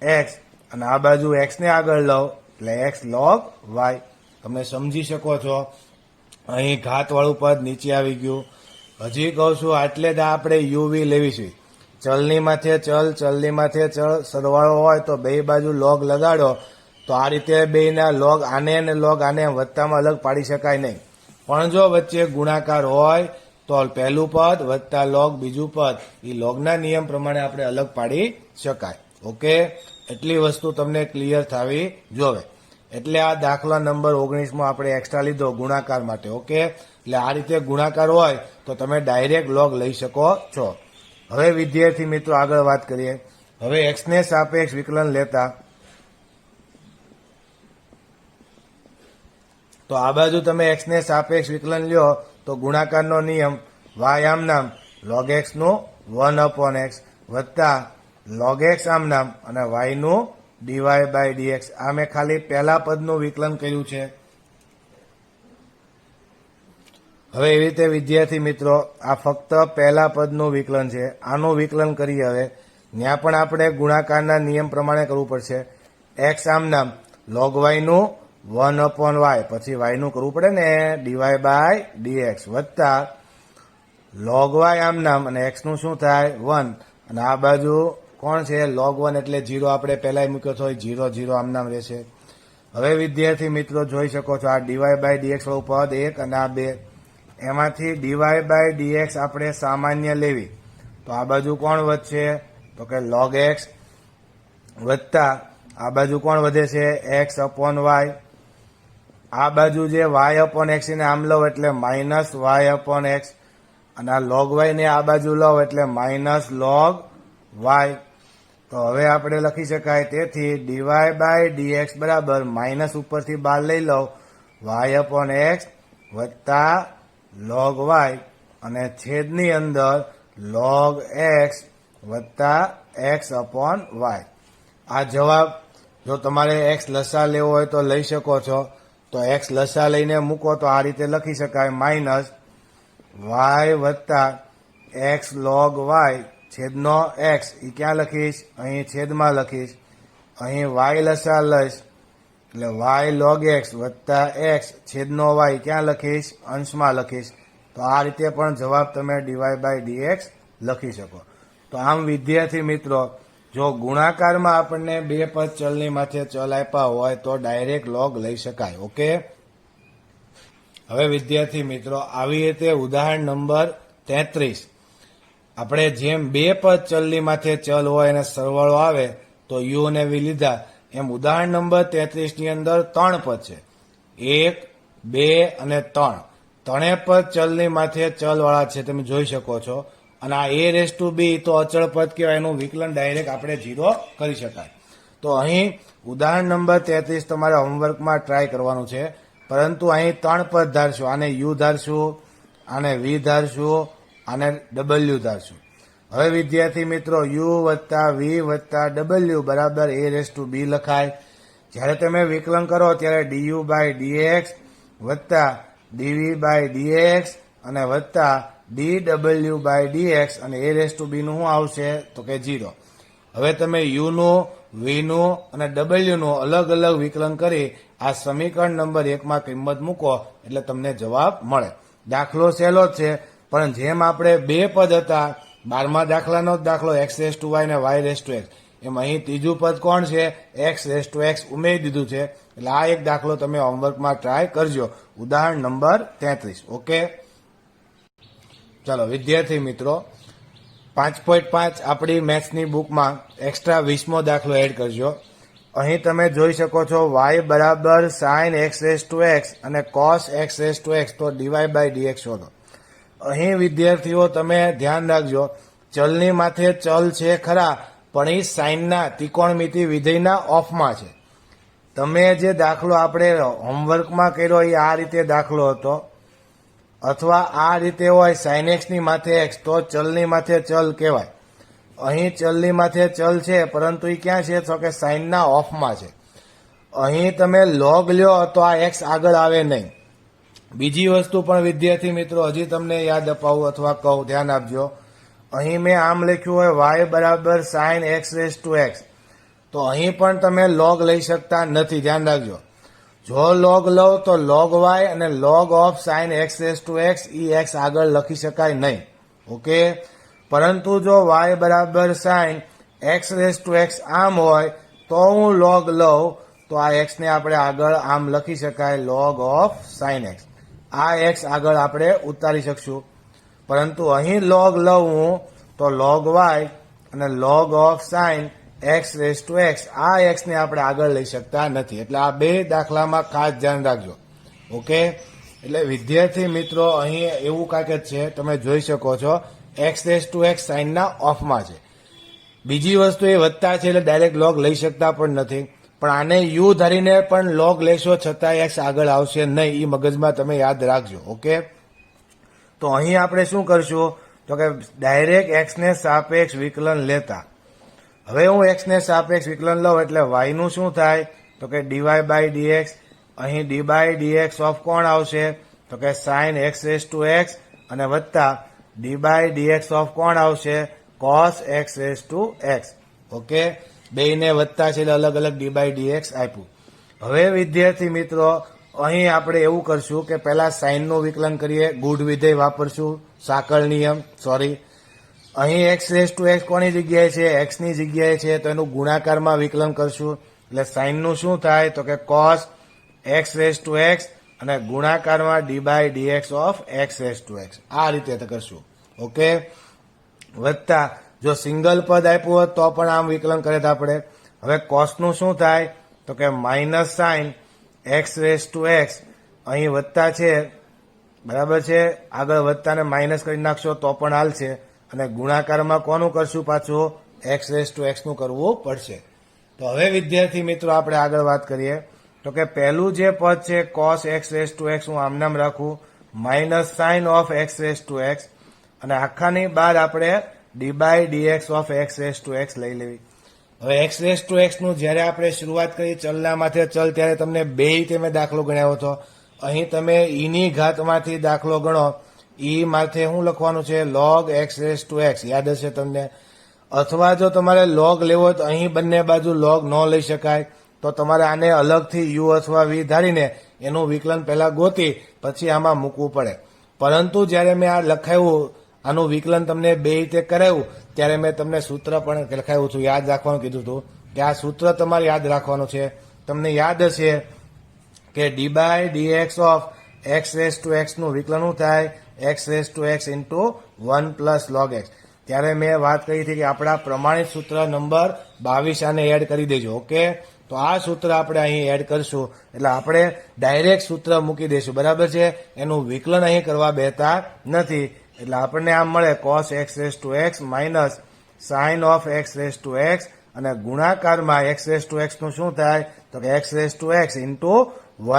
એક્સ અને આ બાજુ એક્સ ને આગળ લઉં એટલે એક્સ લોગ વાય. તમે સમજી શકો છો. અહીં ઘાતવાળું પદ નીચે આવી ગયું. હજી કહું છું આટલે જ આપણે યુવી લેવી છે. ચલની માથે ચલ, ચલની માથે ચલ, સરવાળો હોય તો બે બાજુ લોગ લગાડો તો આ રીતે બેના લોગ આને અને લોગ આને વત્તામાં અલગ પાડી શકાય નહીં. પણ જો વચ્ચે ગુણાકાર હોય તો પહેલું પદ વત્તા લોગ બીજું પદ, એ લોગના નિયમ પ્રમાણે આપણે અલગ પાડી શકાય. ઓકે, એટલી વસ્તુ તમને ક્લિયર થવી જોવે. એટલે આ દાખલા નંબર 19માં આપણે એક્સ્ટ્રા લીધો ગુણાકાર માટે. ઓકે, એટલે આ રીતે ગુણાકાર હોય તો તમે ડાયરેક્ટ લોગ લઈ શકો છો. હવે વિદ્યાર્થી મિત્રો આગળ વાત કરીએ હવે એક્સ ને સાપેક્ષ વિકલન લેતા તો આ બાજુ તમે એક્સ ને સાપેક્ષ વિકલન લ્યો તો ગુણાકારનો નિયમ y આમ નામ log x નું 1/x વત્તા log x આમ નામ અને y નું dy/dx. આ મેં ખાલી પહેલા પદનું વિકલન કર્યું છે. હવે એવી રીતે વિદ્યાર્થી મિત્રો આ ફક્ત પહેલા પદનું વિકલન છે. આનું વિકલન કરીએ. હવે ત્યાં પણ આપણે ગુણાકારના નિયમ પ્રમાણે કરવું પડશે. x આમ નામ log y નું 1/y પછી y નું કરવું પડે ને dy/dx વત્તા log y આમ નામ અને x નું શું થાય 1 અને આ બાજુ કોણ છે log 1 એટલે 0 આપણે પહેલા મૂક્યો તો 0 0 આમ નામ રહેશે. હવે વિદ્યાર્થી મિત્રો જોઈ શકો છો આ dy/dx વાળું પદ 1 અને આ 2 એમાંથી dy/dx આપણે સામાન્ય લેવી તો આ બાજુ કોણ વધશે તો કે log x વત્તા આ બાજુ કોણ વધે છે x/y. આ બાજુ જે y/x ને આમ લો એટલે -y/x અને આ log y ને આ બાજુ લો એટલે -log y. તો હવે આપણે લખી શકાય તેથી dy/dx બરાબર માઇનસ ઉપરથી બહાર લઈ લો y/x વત્તા log y અને છેદની અંદર log x વત્તા x/y. આ જવાબ જો તમારે x લસા લેવો હોય તો લઈ શકો છો. તો x લસા લઈને મૂકો તો આ રીતે લખી શકાય માઇનસ y વત્તા x log y છેદનો x એ ક્યાં લખીશ અહીં છેદમાં લખીશ. અહીં y લસા લઈશ એટલે y log x વત્તા x છેદનો y ક્યાં લખીશ અંશમાં લખીશ. તો આ રીતે પણ જવાબ તમે dy/dx લખી શકો. તો આમ વિદ્યાર્થી મિત્રો જો ગુણાકારમાં આપણને બે પદ ચલની માથે ચલ આપ્યા હોય તો ડાયરેક્ટ લોગ લઈ શકાય. ઓકે. હવે વિદ્યાર્થી મિત્રો આવી રીતે ઉદાહરણ નંબર 33 આપણે જેમ બે પદ ચલની માથે ચલ હોય અને સરવાળો આવે તો યુ અને વી લીધા એમ ઉદાહરણ નંબર 33 ની અંદર 3 પદ છે 1 2 અને 3 ત્રણેય પદ ચલની માથે ચલવાળા છે તમે જોઈ શકો છો. અને આ a⁻b તો અચળ પદ કહેવાય એનું વિકલન ડાયરેક્ટ આપણે 0 કરી શકાય. તો અહીં ઉદાહરણ નંબર 33 તમારે હોમવર્કમાં ટ્રાય કરવાનું છે. પરંતુ અહીં 3 પદ ધારશું આને u ધારશું આને v ધારશું આને w ધારશું. હવે વિદ્યાર્થી મિત્રો u વત્તા v વત્તા w બરાબર a⁻b લખાય. જ્યારે તમે વિકલન કરો ત્યારે du/dx વત્તા dv/dx અને વત્તા dw/dx અને a⁻b નું શું આવશે તો કે 0. હવે તમે u નું v નું અને w નું અલગ અલગ વિકલન કરી આ સમીકરણ નંબર 1 માં કિંમત મૂકો એટલે તમને જવાબ મળે. દાખલો સહેલો જ છે પણ જેમ આપણે બે પદ હતા 12મા દાખલાનો જ દાખલો x⁻y ને y⁻x એમ અહીં ત્રીજું પદ કોણ છે x⁻x ઉમેરી દીધું છે. એટલે આ એક દાખલો તમે હોમવર્કમાં ટ્રાય કરજો ઉદાહરણ નંબર 33. ઓકે. ચાલો વિદ્યાર્થી મિત્રો 5.5 આપણી મેથ્સની બુકમાં એક્સ્ટ્રા 20મો દાખલો એડ કરજો. અહીં તમે જોઈ શકો છો y બરાબર sin x⁻x અને cos x⁻x તો dy/dx શોધો. અહીં વિદ્યાર્થીઓ તમે ધ્યાન રાખજો ચલની માથે ચલ છે ખરા પણ એ સાઇનના ત્રિકોણમિતિ વિધેયના ઓફમાં છે. તમે જે દાખલો આપણે હોમવર્કમાં કર્યો એ આ રીતે દાખલો હતો અથવા આ રીતે હોય sin x ની માથે x તો ચલની માથે ચલ કહેવાય. અહીં ચલની માથે ચલ છે પરંતુ એ ક્યાં છે તો કે સાઇનના ઓફમાં છે. અહીં તમે log લ્યો તો આ x આગળ આવે નહીં. બીજી વસ્તુ પણ વિદ્યાર્થી મિત્રો હજી તમને યાદ અપાવું અથવા કહું ધ્યાન આપજો. અહીં મેં આમ લખ્યું હોય y બરાબર sin x⁻x તો અહીં પણ તમે log લઈ શકતા નથી. ધ્યાન રાખજો જો log લો તો log y અને log of sin x⁻x A x આગળ લખી શકાય નહીં. ઓકે. પરંતુ જો y બરાબર sin x⁻x આમ હોય તો હું log લઉં તો આ x ને આપણે આગળ આમ લખી શકાય log of sin x. આ x આગળ આપણે ઉતારી શકશું. પરંતુ અહીં log લઉં હું તો log y અને log of sin x⁻x આ x ને આપણે આગળ લઈ શકતા નથી. એટલે આ બે દાખલામાં ખાસ ધ્યાન રાખજો. ઓકે. એટલે વિદ્યાર્થી મિત્રો અહીં એવું કાંઈક જ છે તમે જોઈ શકો છો x⁻x સાઇનના ઓફમાં છે. બીજી વસ્તુ એ વત્તા છે એટલે ડાયરેક્ટ લોગ લઈ શકતા પણ નથી, પણ આને યુ ધરીને પણ લોગ લેશો છતાં એક્સ આગળ આવશે નહીં, એ મગજમાં તમે યાદ રાખજો. ઓકે, તો અહીં આપણે શું કરશું તો કે ડાયરેક્ટ એક્સને સાપેક્ષ વિકલન લેતા. હવે હું એક્સને સાપેક્ષ વિકલન લઉં એટલે વાય નું શું થાય તો કે ડીવાય બાય ડીએક્સ. અહીં ડી બાય ડીએક્સ ઓફ કોણ આવશે તો કે sine x raise to x અને વત્તા ડી બાય ડીએક્સ ઓફ કોણ આવશે cos x raise to x. Okay, બેયને વત્તા છે એટલે અલગ અલગ ડી બાય ડીએક્સ આપ્યું. હવે વિદ્યાર્થી મિત્રો અહીં આપણે એવું કરશું કે પહેલા સાઇનનું વિકલન કરીએ, ગુણ વિધેય વાપરશું, સાંકળ નિયમ, સોરી. અહીં એક્સ રેસ ટુ એક્સ કોની જગ્યાએ છે, એક્સની જગ્યાએ છે, તો એનું ગુણાકારમાં વિકલન કરશું એટલે સાઇનનું શું થાય તો કે cos x raise to x અને ગુણાકારમાં d by dx of x raise to x, આ રીતે કરશું. ઓકે, વત્તા જો સિંગલ પદ આપ્યું હોત તો પણ આમ વિકલન કરે આપણે. હવે કોસનું શું થાય તો કે minus sign x raise to x, અહીં વત્તા છે બરાબર છે, આગળ વત્તાને માઇનસ કરી નાખશો તો પણ હાલશે અને ગુણાકારમાં કોનું કરશું પાછું એક્સ રેસ ટુ એક્સનું કરવું પડશે. તો હવે વિદ્યાર્થી મિત્રો આપણે આગળ વાત કરીએ તો કે પહેલું જે પદ છે cos x raise to x હું આમ નામ રાખું minus sine of x raise to x અને આખાની બાદ આપણે d by dx of x raise to x લઈ લેવી. હવે એક્સ રેસ ટુ એક્સ નું જયારે આપણે શરૂઆત કરી ચલના માથે ચલ ત્યારે તમને બે તમે દાખલો ગણ્યો હતો. અહીં તમે ઈની ઘાતમાંથી દાખલો ગણો, ઈ માથે શું લખવાનું છે log x raise to x, યાદ હશે તમને. અથવા જો તમારે લોગ લેવો હોય તો અહીં બંને બાજુ લોગ ન લઈ શકાય, તો તમારે આને અલગથી યુ અથવા વી ધારીને એનું વિકલન પહેલા ગોતી પછી આમાં મૂકવું પડે. પરંતુ જ્યારે મેં આ લખાયું આનું વિકલન તમને બે રીતે કરાવ્યું ત્યારે મેં તમને સૂત્ર પણ લખાયું હતું, યાદ રાખવાનું કીધું હતું કે આ સૂત્ર તમારે યાદ રાખવાનું છે. તમને યાદ હશે કે d by dx of x raise to x નું વિકલન શું થાય x raise to x into 1 plus log x. ત્યારે મેં વાત કરી હતી કે આપણા પ્રમાણિત સૂત્ર નંબર 22 આને એડ કરી દેજો. ઓકે, તો આ સૂત્ર આપણે અહીં એડ કરશું એટલે આપણે ડાયરેક્ટ સૂત્ર મૂકી દઈશું, બરાબર છે. એનું વિકલન અહીં કરવા બેતા નથી એટલે આપણને આમ મળે cos x raise to x minus sine of x raise to x અને ગુણાકારમાં એક્સ રેસ ટુ એક્સ નું શું થાય તો કે x raise to x into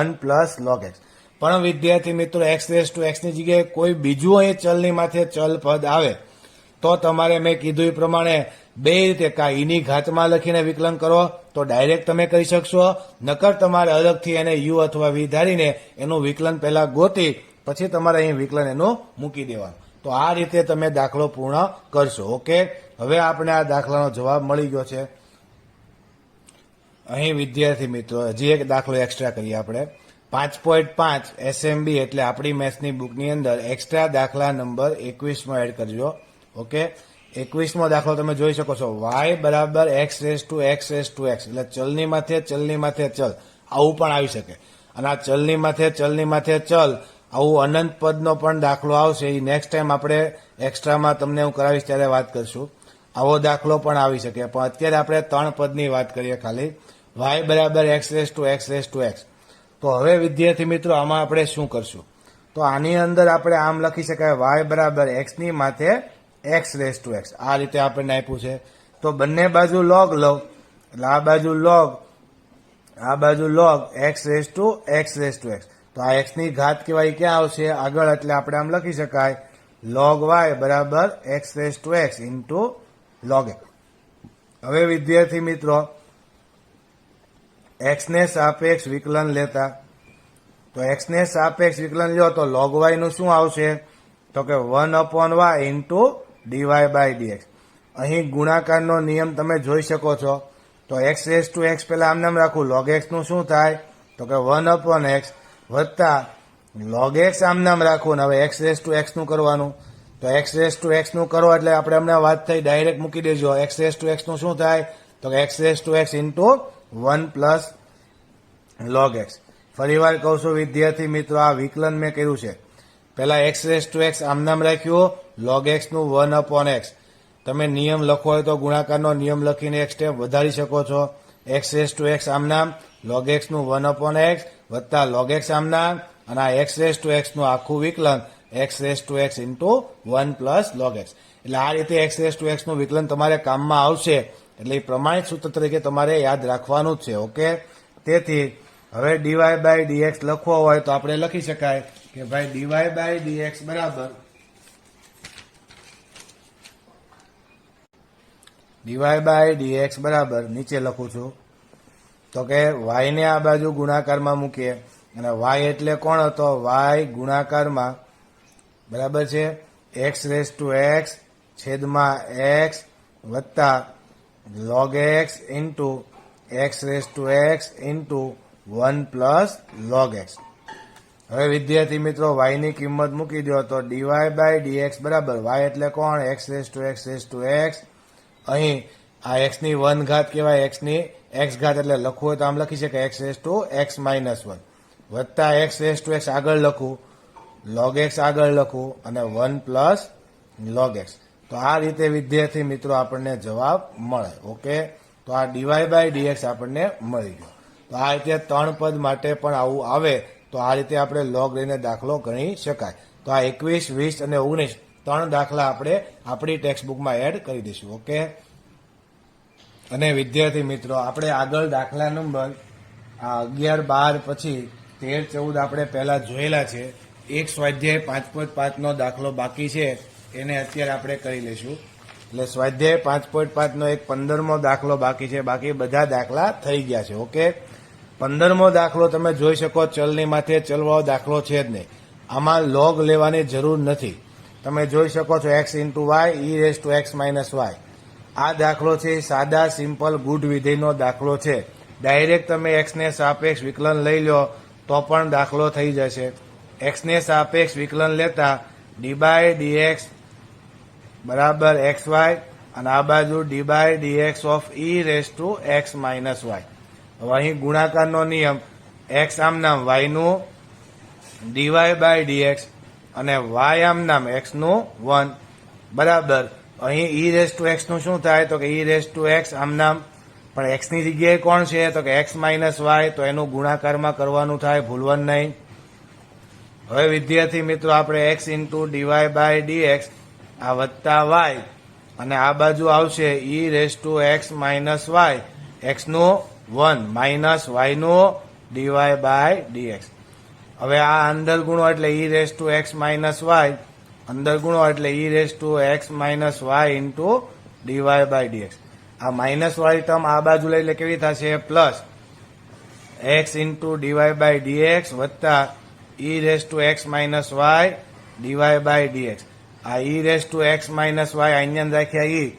1 plus log x. પણ વિદ્યાર્થી મિત્રો એક્સ રેસ ટુ એક્સ ની જગ્યાએ કોઈ બીજું અહીં ચલની માથે ચલ પદ આવે તો તમારે મેં કીધું એ પ્રમાણે બે રીતે કા ઈની ઘાતમાં લખીને વિકલન કરો તો ડાયરેક્ટ તમે કરી શકશો, નકર તમારે અલગથી એને યુ અથવા વી ધારીને એનું વિકલન પહેલા ગોતી પછી તમારે અહીં વિકલન એનું મૂકી દેવાનું. તો આ રીતે તમે દાખલો પૂર્ણ કરશો. ઓકે, હવે આપણે આ દાખલાનો જવાબ મળી ગયો છે. અહીં વિદ્યાર્થી મિત્રો હજી એક દાખલો એક્સ્ટ્રા કરીએ આપણે. 5.5 એસએમબી એટલે આપણી મેથ્સની બુકની અંદર એક્સ્ટ્રા દાખલા નંબર 21માં એડ કરજો. ઓકે, 21મો દાખલો તમે જોઈ શકો છો વાય બરાબર એક્સ રેસ ટુ એક્સ એટલે ચલની માથે ચલ આવું પણ આવી શકે અને આ ચલની માથે ચલ આવું અનંત પદનો પણ દાખલો આવશે. એ નેક્સ્ટ ટાઈમ આપણે એક્સ્ટ્રામાં તમને હું કરાવીશ ત્યારે વાત કરશું. આવો દાખલો પણ આવી શકે, પણ અત્યારે આપણે 3 પદની વાત કરીએ ખાલી. વાય બરાબર એક્સ રેસ ટુ એક્સ. તો હવે વિદ્યાર્થી મિત્રો આમાં આપણે શું કરશું તો આની અંદર આપણે આમ લખી શકાય વાય બરાબર એક્સ ની માથે એક્સ રેસ ટુ એક્સ, આ રીતે આપણને આપ્યું છે. તો બંને બાજુ લોગ લો એટલે આ બાજુ log x raise to x. તો આ એક્સ ની ઘાત કહેવાય ક્યાં આવશે આગળ, એટલે આપણે આમ લખી શકાય લોગ વાય બરાબર x raise to x into log x. હવે વિદ્યાર્થી મિત્રો એક્સ ને સાપેક્ષ વિકલન લેતા, તો એક્સ ને સાપેક્ષ વિકલન લ્યો તો લોગ વાય નું શું આવશે તો કે 1/y into DY by dx. અહીં ગુણાકારનો નિયમ તમે જોઈ શકો છો. તો એક્સ રેસ ટુ એક્સ પેલા આમ નામ રાખું, લોગ એક્સ નું શું થાય તો કે 1/x વત્તા લોગ એક્સ આમ નામ રાખું. હવે એક્સ રેસ ટુ એક્સ નું કરવાનું, તો એક્સ રેસ ટુ એક્સ નું કરો એટલે આપણે હમણાં વાત થઈ ડાયરેક્ટ મૂકી દેજો. એક્સ રેસ ટુ એક્સ નું શું થાય તો કે x raise to x into 1 plus log x. ફરી વાર કહું છું વિદ્યાર્થી મિત્રો આ વિકલન મેં કર્યું છે. પહેલા એક્સ રેસ ટુ એક્સ આમ નામ રાખ્યું, લોગ એક્સ નું 1/x. તમે નિયમ લખો હોય તો ગુણાકારનો નિયમ લખીને એક સ્ટેપ વધારી શકો છો. એક્સ રેસ ટુ એક્સ આમ નામ, લોગ એક્સ નું 1/x વત્તા લોગ એક્સ આમ નામ અને આ એક્સ રેસ ટુ એક્સ નું આખું વિકલન x raise to x into 1 plus log x. એટલે આ રીતે એક્સ રેસ ટુ એક્સ નું વિકલન તમારે કામમાં આવશે, એટલે એ પ્રમાણિત સૂત્ર તરીકે તમારે યાદ રાખવાનું જ છે. ઓકે, તેથી હવે ડીવાય બાય ડીએક્સ લખવો હોય તો આપણે લખી શકાય કે ભાઈ ડીવાય બાય ડીએક્સ બરાબર ડીવાય બાય ડીએક્સ બરાબર નીચે લખું છું તો કે વાય ને આ બાજુ ગુણાકારમાં મૂકીએ, અને વાય એટલે કોણ હતો? વાય ગુણાકારમાં બરાબર છે એક્સ રેસ ટુ એક્સ છેદમાં એક્સ વત્તા log x into x raise to x into 1 plus log x. હવે વિદ્યાર્થી મિત્રો y ની કિંમત મૂકી દો તો ડીવાય બાય ડીએક્સ બરાબર y એટલે કોણ? X raise to x. અહીં આ x ની 1 ઘાત કહેવાય, x ની x ઘાત એટલે લખવું હોય તો આમ લખી શકાય x raise to x minus 1 વત્તા એક્સ રેસ ટુ એક્સ આગળ લખું, log x આગળ લખું અને 1 પ્લસ log x. તો આ રીતે વિદ્યાર્થી મિત્રો આપણને જવાબ મળે. ઓકે, તો આ ડીવાય બાય ડીએક્સ આપણને મળી ગયો. તો આ રીતે 3 પદ માટે પણ આવું આવે તો આ રીતે આપણે લોગ લઈને દાખલો ગણી શકાય. તો આ 21, 20 અને 19 3 દાખલા આપણે આપણી ટેક્સ્ટ બુકમાં એડ કરી દઈશું. ઓકે, અને વિદ્યાર્થી મિત્રો આપણે આગળ દાખલા નંબર 11, 12 પછી 13, 14 આપણે પહેલા જોયેલા છે. એક સ્વાધ્યાય 5.5 નો દાખલો બાકી છે, એને અત્યારે આપણે કરી લઈશું. એટલે સ્વાધ્યાય 5.5 નો એક 15મો દાખલો બાકી છે, બાકી બધા દાખલા થઈ ગયા છે. ઓકે, 15મો દાખલો તમે જોઈ શકો ચલની માથે ચલવાળો દાખલો છે જ નહીં, આમાં લોગ લેવાની જરૂર નથી. તમે જોઈ શકો છો x into y e raise to x minus y. આ દાખલો છે સાદા સિમ્પલ ગુડ વિધેયનો દાખલો છે. ડાયરેક્ટ તમે એક્સ ને સાપેક્ષ વિકલન લઈ લો તો પણ દાખલો થઈ જશે. એક્સ ને સાપેક્ષ વિકલન લેતા ડી બાય ડીએક્સ બરાબર એક્સ વાય અને આ બાજુ d by dx of e raise to x minus y. હવે અહીં ગુણાકારનો નિયમ એક્સ આમ નામ વાય નું ડીવાય બાય ડીએક્સ અને વાય આમ નામ એક્સ નું 1 બરાબર. અહીં ઈ રેસ ટુ એક્સ નું શું થાય તો કે ઈ રેસ ટુ એક્સ આમ નામ, પણ એક્સ ની જગ્યાએ કોણ છે તો કે એક્સ માઇનસ વાય, તો એનું ગુણાકારમાં કરવાનું થાય, ભૂલવાનું નહીં. હવે વિદ્યાર્થી મિત્રો આપણે x into DY by dx આ વત્તા વાય અને આ બાજુ આવશે e raise to x minus y, x નું 1 માઇનસ વાય નું ડીવાય બાય ડીએક્સ. હવે આ અંદર ગુણો એટલે e raise to x minus y, અંદર ગુણો એટલે e raise to x minus y into DY by dx. આ માઇનસ વાળી ટર્મ આ બાજુ લઈ એટલે કેવી થશે? Plus x into DY by dx વત્તા e raise to x minus y dy by dx. આ e raise to x minus y અહીંયા રાખ્યા ઈ,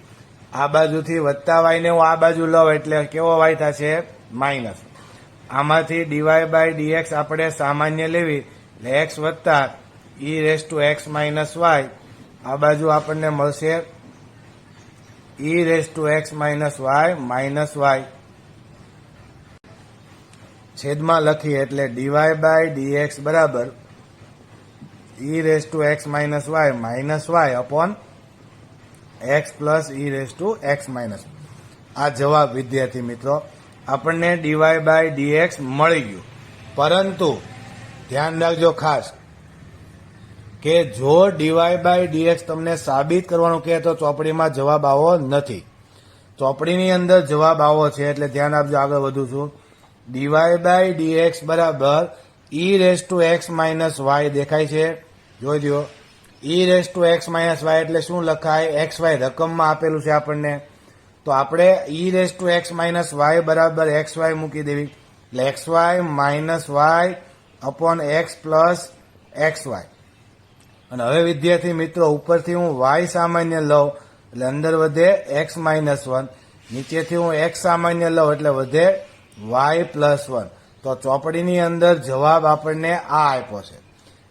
આ બાજુથી વત્તા વાય ને હું આ બાજુ લઉં એટલે કેવો વાય થશે? માઇનસ. આમાંથી ડીવાય બાય ડીએક્સ આપણે સામાન્ય લેવી એટલે એક્સ વત્તા e raise to x minus y, આ બાજુ આપણને મળશે e raise to x minus y minus y છેદમાં લખીએ એટલે ડીવાય બાય ડીએક્સ બરાબર e raise to x minus y upon x plus e raise to x minus. આ જવાબ વિદ્યાર્થી મિત્રો આપણને ડીવાય બાય ડીએક્સ મળી ગયું. પરંતુ ધ્યાન રાખજો ખાસ કે જો ડીવાય બાય ડીએક્સ તમને સાબિત કરવાનું કહે તો ચોપડીમાં જવાબ આવો નથી, ચોપડીની અંદર જવાબ આવો છે, એટલે ધ્યાન આપજો. આગળ વધુ છું. ડીવાય બાય ડીએક્સ બરાબર e raise to x minus y દેખાય છે, જોઈ દો. E raise to x minus y એટલે શું લખાય? એક્સ વાય રકમમાં આપેલું છે આપણને, તો આપણે e raise to x minus y બરાબર એક્સ વાય મૂકી દેવી એટલે x y minus y upon x plus x y. અને હવે વિદ્યાર્થી મિત્રો ઉપરથી હું વાય સામાન્ય લઉં એટલે અંદર વધે એક્સ માઇનસ 1, નીચેથી હું એક્સ સામાન્ય લઉં એટલે વધે વાય પ્લસ 1. તો ચોપડીની અંદર જવાબ આપણને આ આપ્યો છે,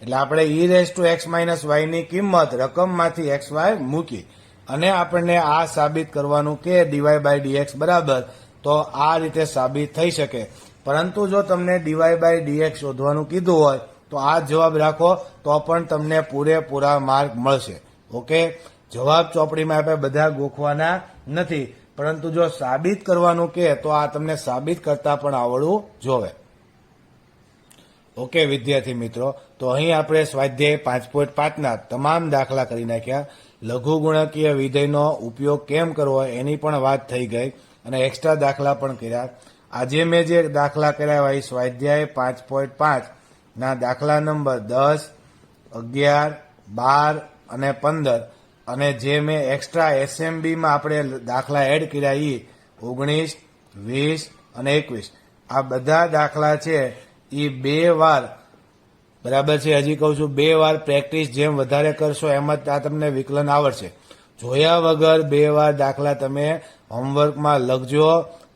એટલે આપણે e raise to x minus y ની કિંમત રકમમાંથી એક્સ વાય મૂકી અને આપણને આ સાબિત કરવાનું કે ડીવાય બાય ડીએક્સ બરાબર, તો આ રીતે સાબિત થઈ શકે. પરંતુ જો તમને ડીવાય બાય ડીએક્સ શોધવાનું કીધું હોય તો આ જવાબ રાખો તો પણ તમને પૂરેપૂરા માર્ક મળશે. ઓકે, જવાબ ચોપડીમાં આપણે બધા ગોખવાના નથી, પરંતુ જો સાબિત કરવાનું કે તો આ તમને સાબિત કરતા પણ આવડવું જોવે. ઓકે વિદ્યાર્થી મિત્રો, તો અહીં આપણે સ્વાધ્યાય 5.5 ના તમામ દાખલા કરી નાખ્યા. લઘુગુણકીય વિધેયનો ઉપયોગ કેમ કરવો એની પણ વાત થઈ ગઈ અને એક્સ્ટ્રા દાખલા પણ કર્યા. આજે મેં જે દાખલા કર્યા એ સ્વાધ્યાય 5.5 ના દાખલા નંબર 10, 11, 12 અને 15 અને જે મેં એક્સ્ટ્રા એસએમબીમાં આપણે દાખલા એડ કર્યા એ 19, 20 અને 21 આ બધા દાખલા છે એ 2 વાર બરાબર છે. હજી કહું છું 2 વાર પ્રેક્ટિસ જેમ વધારે કરશો એમ જ આ તમને વિકલન આવડશે. જોયા વગર 2 વાર દાખલા તમે હોમવર્કમાં લખજો.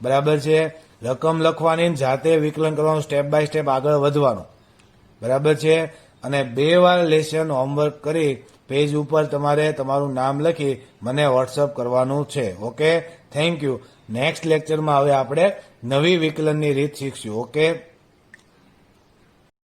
બરાબર છે. રકમ લખવાની ને જાતે વિકલન કરવાનું, સ્ટેપ બાય સ્ટેપ આગળ વધવાનું. બરાબર છે. અને 2 વાર લેસન હોમવર્ક કરી પેજ ઉપર તમારે તમારું નામ લખી મને વોટ્સઅપ કરવાનું છે. Okay, thank you. નેક્સ્ટ લેક્ચરમાં હવે આપણે નવી વિકલનની રીત શીખશું. ઓકે.